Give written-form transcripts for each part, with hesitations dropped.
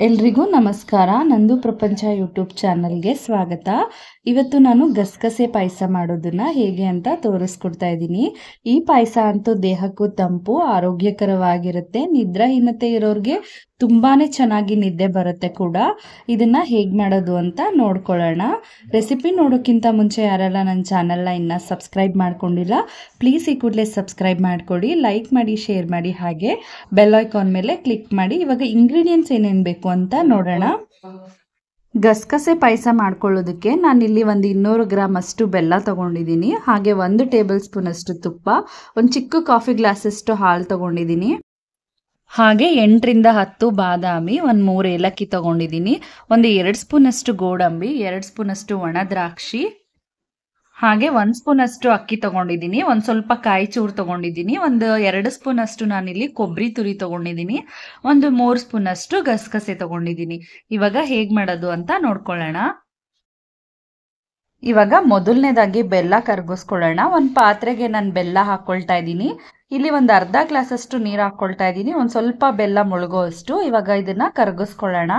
ಎಲ್ರಿಗೂ ನಮಸ್ಕಾರ. ನಂದು ಪ್ರಪಂಚ ಯೂಟ್ಯೂಬ್ ಚಾನಲ್ಗೆ ಸ್ವಾಗತ. ಇವತ್ತು ನಾನು ಗಸಗಸೆ ಪಾಯಸ ಮಾಡೋದನ್ನ ಹೇಗೆ ಅಂತ ತೋರಿಸ್ಕೊಡ್ತಾ ಇದ್ದೀನಿ. ಈ ಪಾಯಸ ಅಂತೂ ದೇಹಕ್ಕೂ ತಂಪು, ಆರೋಗ್ಯಕರವಾಗಿರುತ್ತೆ. ನಿದ್ರಾಹೀನತೆ ಇರೋರಿಗೆ ತುಂಬಾನೇ ಚೆನ್ನಾಗಿ ನಿದ್ದೆ ಬರುತ್ತೆ ಕೂಡ. ಇದನ್ನ ಹೇಗೆ ಮಾಡೋದು ಅಂತ ನೋಡ್ಕೊಳ್ಳೋಣ. ರೆಸಿಪಿ ನೋಡೋಕ್ಕಿಂತ ಮುಂಚೆ ಯಾರೆಲ್ಲ ನನ್ನ ಚಾನಲ್ನ ಇನ್ನು ಸಬ್ಸ್ಕ್ರೈಬ್ ಮಾಡ್ಕೊಂಡಿಲ್ಲ, ಪ್ಲೀಸ್ ಈ ಕೂಡಲೇ ಸಬ್ಸ್ಕ್ರೈಬ್ ಮಾಡ್ಕೊಡಿ, ಲೈಕ್ ಮಾಡಿ, ಶೇರ್ ಮಾಡಿ, ಹಾಗೆ ಬೆಲ್ ಐಕಾನ್ ಮೇಲೆ ಕ್ಲಿಕ್ ಮಾಡಿ. ಇವಾಗ ಇಂಗ್ರೀಡಿಯೆಂಟ್ಸ್ ಏನೇನು ಬೇಕು ಅಂತ ನೋಡೋಣ. ಗಸಗಸೆ ಪಾಯಸ ಮಾಡ್ಕೊಳ್ಳೋದಕ್ಕೆ ನಾನಿಲ್ಲಿ ಒಂದು 200 ಗ್ರಾಮ್ ಅಷ್ಟು ಬೆಲ್ಲ ತಗೊಂಡಿದ್ದೀನಿ, ಹಾಗೆ 1 ಟೇಬಲ್ ಸ್ಪೂನ್ ಅಷ್ಟು ತುಪ್ಪ, ಒಂದು ಚಿಕ್ಕ ಕಾಫಿ ಗ್ಲಾಸ್ ಅಷ್ಟು ಹಾಲು ತಗೊಂಡಿದ್ದೀನಿ, ಹಾಗೆ 8 ರಿಂದ 10 ಬಾದಾಮಿ, ಒಂದು 3 ಏಲಕ್ಕಿ ತಗೊಂಡಿದ್ದೀನಿ, ಒಂದು 2 ಸ್ಪೂನ್ ಅಷ್ಟು ಗೋಡಂಬಿ, 2 ಸ್ಪೂನ್ ಅಷ್ಟು ಒಣ ದ್ರಾಕ್ಷಿ, ಹಾಗೆ 1 ಸ್ಪೂನ್ ಅಷ್ಟು ಅಕ್ಕಿ ತಗೊಂಡಿದ್ದೀನಿ, ಒಂದು ಸ್ವಲ್ಪ ಕಾಯಿ ಚೂರು ತಗೊಂಡಿದ್ದೀನಿ, ಒಂದು 2 ಸ್ಪೂನ್ ಅಷ್ಟು ನಾನಿಲ್ಲಿ ಕೊಬ್ಬರಿ ತುರಿ ತಗೊಂಡಿದ್ದೀನಿ, ಒಂದು 3 ಸ್ಪೂನ್ ಅಷ್ಟು ಗಸಗಸೆ ತಗೊಂಡಿದ್ದೀನಿ. ಇವಾಗ ಹೇಗೆ ಮಾಡೋದು ಅಂತ ನೋಡ್ಕೊಳ್ಳೋಣ. ಇವಾಗ ಮೊದಲನೇದಾಗಿ ಬೆಲ್ಲ ಕರಗಿಸ್ಕೊಳ್ಳೋಣ. ಒಂದು ಪಾತ್ರೆಗೆ ನಾನು ಬೆಲ್ಲ ಹಾಕ್ಕೊಳ್ತಾ ಇದ್ದೀನಿ. ಇಲ್ಲಿ ಒಂದು ಅರ್ಧ ಗ್ಲಾಸ್ ಅಷ್ಟು ನೀರು ಹಾಕ್ಕೊಳ್ತಾ ಇದ್ದೀನಿ, ಒಂದು ಸ್ವಲ್ಪ ಬೆಲ್ಲ ಮುಳುಗೋ ಅಷ್ಟು. ಇವಾಗ ಇದನ್ನ ಕರಗಿಸ್ಕೊಳ್ಳೋಣ.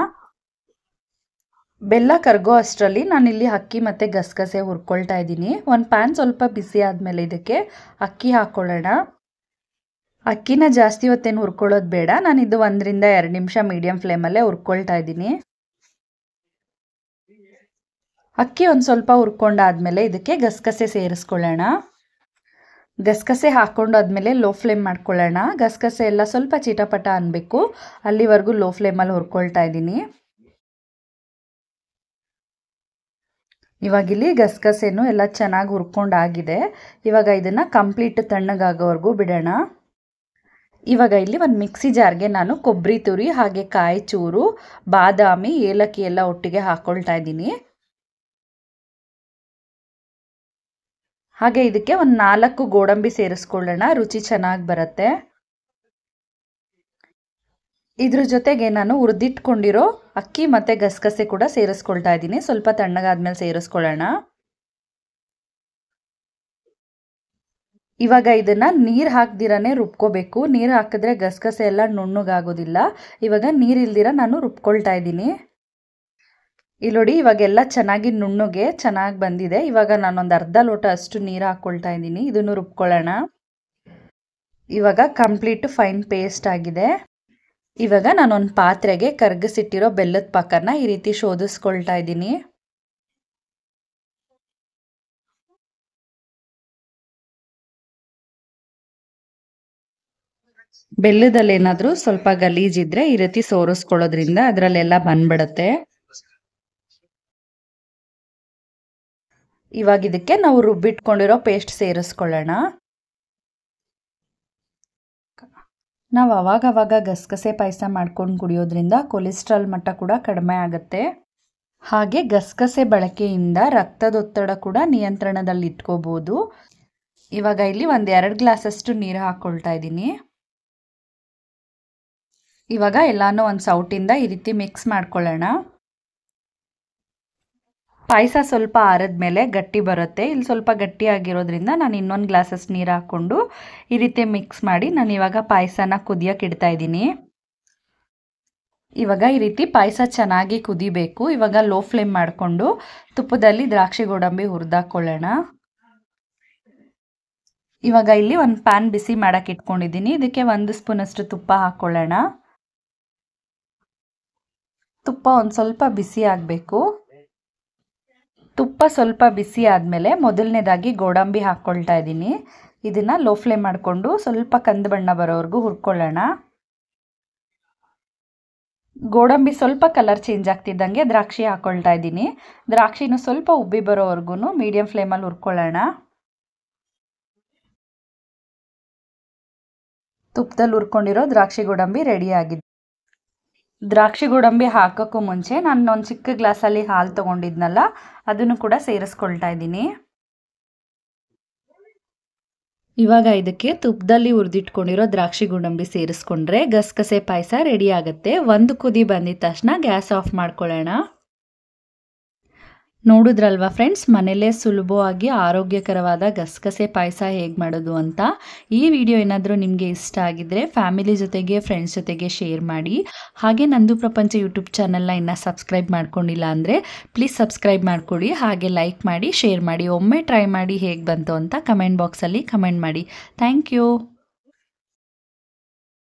ಬೆಲ್ಲ ಕರಗೋ ಅಷ್ಟರಲ್ಲಿ ನಾನಿಲ್ಲಿ ಅಕ್ಕಿ ಮತ್ತು ಗಸಗಸೆ ಹುರ್ಕೊಳ್ತಾ ಇದ್ದೀನಿ. ಒಂದು ಪ್ಯಾನ್ ಸ್ವಲ್ಪ ಬಿಸಿ ಆದಮೇಲೆ ಇದಕ್ಕೆ ಅಕ್ಕಿ ಹಾಕ್ಕೊಳ್ಳೋಣ. ಅಕ್ಕಿನ ಜಾಸ್ತಿ ಹೊತ್ತೇನು ಹುರ್ಕೊಳ್ಳೋದು ಬೇಡ, ನಾನಿದು 1 ರಿಂದ 2 ನಿಮಿಷ ಮೀಡಿಯಂ ಫ್ಲೇಮಲ್ಲೇ ಹುರ್ಕೊಳ್ತಾ ಇದ್ದೀನಿ. ಅಕ್ಕಿ ಒಂದು ಸ್ವಲ್ಪ ಹುರ್ಕೊಂಡಾದ್ಮೇಲೆ ಇದಕ್ಕೆ ಗಸಗಸೆ ಸೇರಿಸ್ಕೊಳ್ಳೋಣ. ಗಸಗಸೆ ಹಾಕ್ಕೊಂಡಾದ್ಮೇಲೆ ಲೋ ಫ್ಲೇಮ್ ಮಾಡ್ಕೊಳ್ಳೋಣ. ಗಸಗಸೆ ಎಲ್ಲ ಸ್ವಲ್ಪ ಚಿಟಪಟ ಅನ್ನಬೇಕು, ಅಲ್ಲಿವರೆಗೂ ಲೋ ಫ್ಲೇಮಲ್ಲಿ ಹುರ್ಕೊಳ್ತಾ ಇದ್ದೀನಿ. ಇವಾಗಿಲ್ಲಿ ಗಸಗಸೆನೂ ಎಲ್ಲ ಚೆನ್ನಾಗಿ ಹುರ್ಕೊಂಡಾಗಿದೆ. ಇವಾಗ ಇದನ್ನು ಕಂಪ್ಲೀಟ್ ತಣ್ಣಗಾಗೋವರೆಗೂ ಬಿಡೋಣ. ಇವಾಗ ಇಲ್ಲಿ ಒಂದು ಮಿಕ್ಸಿ ಜಾರ್ಗೆ ನಾನು ಕೊಬ್ಬರಿ ತುರಿ, ಹಾಗೆ ಕಾಯಿ ಚೂರು, ಬಾದಾಮಿ, ಏಲಕ್ಕಿ ಎಲ್ಲ ಒಟ್ಟಿಗೆ ಹಾಕ್ಕೊಳ್ತಾ ಇದ್ದೀನಿ. ಹಾಗೆ ಇದಕ್ಕೆ ಒಂದು 4 ಗೋಡಂಬಿ ಸೇರಿಸ್ಕೊಳ್ಳೋಣ, ರುಚಿ ಚೆನ್ನಾಗಿ ಬರುತ್ತೆ. ಇದ್ರ ಜೊತೆಗೆ ನಾನು ಹುರಿದಿಟ್ಕೊಂಡಿರೋ ಅಕ್ಕಿ ಮತ್ತು ಗಸಗಸೆ ಕೂಡ ಸೇರಿಸ್ಕೊಳ್ತಾ ಇದ್ದೀನಿ. ಸ್ವಲ್ಪ ತಣ್ಣಗಾದ್ಮೇಲೆ ಸೇರಿಸ್ಕೊಳ್ಳೋಣ. ಇವಾಗ ಇದನ್ನು ನೀರು ಹಾಕ್ದಿರನೇ ರುಬ್ಕೋಬೇಕು. ನೀರು ಹಾಕಿದ್ರೆ ಗಸಗಸೆ ಎಲ್ಲ ನುಣ್ಣಗಾಗೋದಿಲ್ಲ. ಇವಾಗ ನೀರಿಲ್ದಿರ ನಾನು ರುಬ್ಕೊಳ್ತಾ ಇದ್ದೀನಿ. ಇಲ್ಲಿ ನೋಡಿ, ಇವಾಗೆಲ್ಲ ಚೆನ್ನಾಗಿ ನುಣ್ಣಗೆ ಚೆನ್ನಾಗಿ ಬಂದಿದೆ. ಇವಾಗ ನಾನೊಂದು ಅರ್ಧ ಲೋಟ ಅಷ್ಟು ನೀರು ಹಾಕ್ಕೊಳ್ತಾ ಇದ್ದೀನಿ. ಇದನ್ನು ರುಬ್ಕೊಳ್ಳೋಣ. ಇವಾಗ ಕಂಪ್ಲೀಟ್ ಫೈನ್ ಪೇಸ್ಟ್ ಆಗಿದೆ. ಇವಾಗ ನಾನೊಂದು ಪಾತ್ರೆಗೆ ಕರಗಿಸಿಟ್ಟಿರೋ ಬೆಲ್ಲದ ಪಾಕನ ಈ ರೀತಿ ಶೋಧಿಸ್ಕೊಳ್ತಾ ಇದ್ದೀನಿ. ಬೆಲ್ಲದಲ್ಲಿ ಏನಾದರೂ ಸ್ವಲ್ಪ ಗಲೀಜಿದ್ರೆ ಈ ರೀತಿ ಸೋರಿಸ್ಕೊಳ್ಳೋದ್ರಿಂದ ಅದರಲ್ಲೆಲ್ಲ ಬಂದ್ಬಿಡುತ್ತೆ. ಇವಾಗ ಇದಕ್ಕೆ ನಾವು ರುಬ್ಬಿಟ್ಕೊಂಡಿರೋ ಪೇಸ್ಟ್ ಸೇರಿಸ್ಕೊಳ್ಳೋಣ. ನಾವು ಅವಾಗವಾಗ ಗಸಗಸೆ ಪಾಯಸ ಮಾಡ್ಕೊಂಡು ಕುಡಿಯೋದ್ರಿಂದ ಕೊಲೆಸ್ಟ್ರಾಲ್ ಮಟ್ಟ ಕೂಡ ಕಡಿಮೆ ಆಗುತ್ತೆ. ಹಾಗೆ ಗಸಗಸೆ ಬಳಕೆಯಿಂದ ರಕ್ತದೊತ್ತಡ ಕೂಡ ನಿಯಂತ್ರಣದಲ್ಲಿ ಇಟ್ಕೋಬೋದು. ಇವಾಗ ಇಲ್ಲಿ ಒಂದು 2 ಗ್ಲಾಸ್ ಅಷ್ಟು ನೀರು ಹಾಕ್ಕೊಳ್ತಾ ಇದ್ದೀನಿ. ಇವಾಗ ಎಲ್ಲಾನು ಒಂದು ಸೌಟಿಂದ ಈ ರೀತಿ ಮಿಕ್ಸ್ ಮಾಡ್ಕೊಳ್ಳೋಣ. ಪಾಯಸ ಸ್ವಲ್ಪ ಆರಿದ್ಮೇಲೆ ಗಟ್ಟಿ ಬರುತ್ತೆ. ಇಲ್ಲಿ ಸ್ವಲ್ಪ ಗಟ್ಟಿಯಾಗಿರೋದ್ರಿಂದ ನಾನು ಇನ್ನೊಂದು ಗ್ಲಾಸಸ್ ನೀರು ಹಾಕ್ಕೊಂಡು ಈ ರೀತಿ ಮಿಕ್ಸ್ ಮಾಡಿ ನಾನು ಇವಾಗ ಪಾಯಸನ ಕುದಿಯೋಕೆ ಇಡ್ತಾ ಇದ್ದೀನಿ. ಇವಾಗ ಈ ರೀತಿ ಪಾಯಸ ಚೆನ್ನಾಗಿ ಕುದಿಬೇಕು. ಇವಾಗ ಲೋ ಫ್ಲೇಮ್ ಮಾಡಿಕೊಂಡು ತುಪ್ಪದಲ್ಲಿ ದ್ರಾಕ್ಷಿ ಗೋಡಂಬಿ ಹುರಿದಾಕೊಳ್ಳೋಣ. ಇವಾಗ ಇಲ್ಲಿ ಒಂದು ಪ್ಯಾನ್ ಬಿಸಿ ಮಾಡೋಕೆ ಇಟ್ಕೊಂಡಿದ್ದೀನಿ. ಇದಕ್ಕೆ 1 ಸ್ಪೂನ್ ಅಷ್ಟು ತುಪ್ಪ ಹಾಕ್ಕೊಳ್ಳೋಣ. ತುಪ್ಪ ಒಂದು ಸ್ವಲ್ಪ ಬಿಸಿ ಆಗಬೇಕು. ತುಪ್ಪ ಸ್ವಲ್ಪ ಬಿಸಿ ಆದಮೇಲೆ ಮೊದಲನೇದಾಗಿ ಗೋಡಂಬಿ ಹಾಕ್ಕೊಳ್ತಾ ಇದ್ದೀನಿ. ಇದನ್ನು ಲೋ ಫ್ಲೇಮ್ ಮಾಡಿಕೊಂಡು ಸ್ವಲ್ಪ ಕಂದು ಬಣ್ಣ ಬರೋವರೆಗೂ ಹುರ್ಕೊಳ್ಳೋಣ. ಗೋಡಂಬಿ ಸ್ವಲ್ಪ ಕಲರ್ ಚೇಂಜ್ ಆಗ್ತಿದ್ದಂಗೆ ದ್ರಾಕ್ಷಿ ಹಾಕ್ಕೊಳ್ತಾ ಇದ್ದೀನಿ. ದ್ರಾಕ್ಷಿನೂ ಸ್ವಲ್ಪ ಉಬ್ಬಿ ಬರೋವರೆಗೂ ಮೀಡಿಯಂ ಫ್ಲೇಮಲ್ಲಿ ಹುರ್ಕೊಳ್ಳೋಣ. ತುಪ್ಪದಲ್ಲಿ ಹುರ್ಕೊಂಡಿರೋ ದ್ರಾಕ್ಷಿ ಗೋಡಂಬಿ ರೆಡಿ ಆಗಿದೆ. ದ್ರಾಕ್ಷಿ ಗೋಡಂಬಿ ಹಾಕೋಕ್ಕೂ ಮುಂಚೆ ನಾನು ಒಂದು ಚಿಕ್ಕ ಗ್ಲಾಸಲ್ಲಿ ಹಾಲು ತೊಗೊಂಡಿದ್ನಲ್ಲ, ಅದನ್ನು ಕೂಡ ಸೇರಿಸ್ಕೊಳ್ತಾ ಇದ್ದೀನಿ. ಇವಾಗ ಇದಕ್ಕೆ ತುಪ್ಪದಲ್ಲಿ ಹುರಿದಿಟ್ಕೊಂಡಿರೋ ದ್ರಾಕ್ಷಿ ಗೋಡಂಬಿ ಸೇರಿಸ್ಕೊಂಡ್ರೆ ಗಸಗಸೆ ಪಾಯಸ ರೆಡಿ ಆಗುತ್ತೆ. 1 ಕುದಿ ಬಂದಿದ ತಕ್ಷಣ ಗ್ಯಾಸ್ ಆಫ್ ಮಾಡ್ಕೊಳ್ಳೋಣ. ನೋಡಿದ್ರಲ್ವಾ ಫ್ರೆಂಡ್ಸ್, ಮನೇಲೇ ಸುಲಭವಾಗಿ ಆರೋಗ್ಯಕರವಾದ ಗಸಗಸೆ ಪಾಯಸ ಹೇಗೆ ಮಾಡೋದು ಅಂತ. ಈ ವಿಡಿಯೋ ಏನಾದರೂ ನಿಮಗೆ ಇಷ್ಟ ಆಗಿದ್ರೆ ಫ್ಯಾಮಿಲಿ ಜೊತೆಗೆ ಫ್ರೆಂಡ್ಸ್ ಜೊತೆಗೆ ಶೇರ್ ಮಾಡಿ. ಹಾಗೆ ನಂದು ಪ್ರಪಂಚ ಯೂಟ್ಯೂಬ್ ಚಾನಲ್ನ ಇನ್ನೂ ಸಬ್ಸ್ಕ್ರೈಬ್ ಮಾಡ್ಕೊಂಡಿಲ್ಲ ಅಂದರೆ ಪ್ಲೀಸ್ ಸಬ್ಸ್ಕ್ರೈಬ್ ಮಾಡ್ಕೊಳ್ಳಿ. ಹಾಗೆ ಲೈಕ್ ಮಾಡಿ, ಶೇರ್ ಮಾಡಿ. ಒಮ್ಮೆ ಟ್ರೈ ಮಾಡಿ ಹೇಗೆ ಬಂತು ಅಂತ ಕಮೆಂಟ್ ಬಾಕ್ಸಲ್ಲಿ ಕಮೆಂಟ್ ಮಾಡಿ. Thank you.